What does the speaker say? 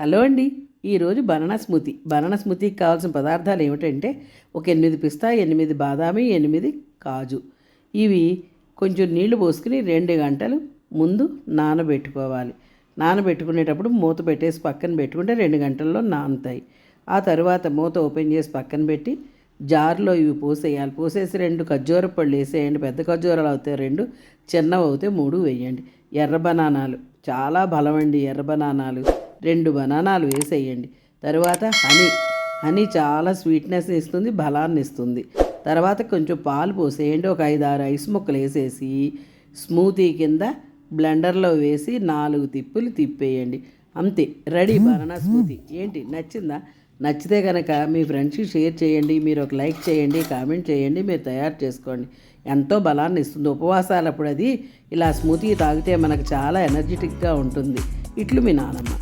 Hello అండి. ఈరోజు banana స్మూతీకి కావాల్సిన పదార్థాలు ఏమిటంటే ఒక 8 పిస్తా, 8 బాదామి, 8 కాజు. ఇవి కొంచెం నీళ్లు పోసుకుని 2 గంటలు ముందు నానబెట్టుకోవాలి. నానబెట్టుకునేటప్పుడు మూత పెట్టేసి పక్కన పెట్టుకుంటే 2 గంటల్లో నానుతాయి. ఆ తర్వాత మూత ఓపెన్ చేసి పక్కన పెట్టి జార్లో ఇవి పోసేయాలి. పోసేసి 2 ఖర్జూర పళ్ళు వేసేయండి. పెద్ద ఖర్జూరాలు అవుతాయి 2, చిన్నవి అవుతాయి 3 వేయండి. ఎర్ర బనానాలు చాలా బలమండి. ఎర్ర బనానాలు 2 బనానాలు వేసేయండి. తర్వాత హనీ చాలా స్వీట్నెస్ ఇస్తుంది, బలాన్ని ఇస్తుంది. తర్వాత కొంచెం పాలు పోసేయండి. ఒక 5-6 ఐస్ ముక్కలు వేసేసి స్మూతీ కింద బ్లెండర్లో వేసి 4 తిప్పులు తిప్పేయండి. అంతే, రెడీ బనానా స్మూతీ. ఏంటి, నచ్చిందా? నచ్చితే కనుక మీ ఫ్రెండ్స్కి షేర్ చేయండి. మీరు ఒక లైక్ చేయండి, కామెంట్ చేయండి, మీరు తయారు చేసుకోండి. ఎంతో బలాన్ని ఇస్తుంది. ఉపవాసాలప్పుడు అది ఇలా స్మూతీ తాగితే మనకు చాలా ఎనర్జెటిక్గా ఉంటుంది. ఇట్లు మీ నానమ్మ.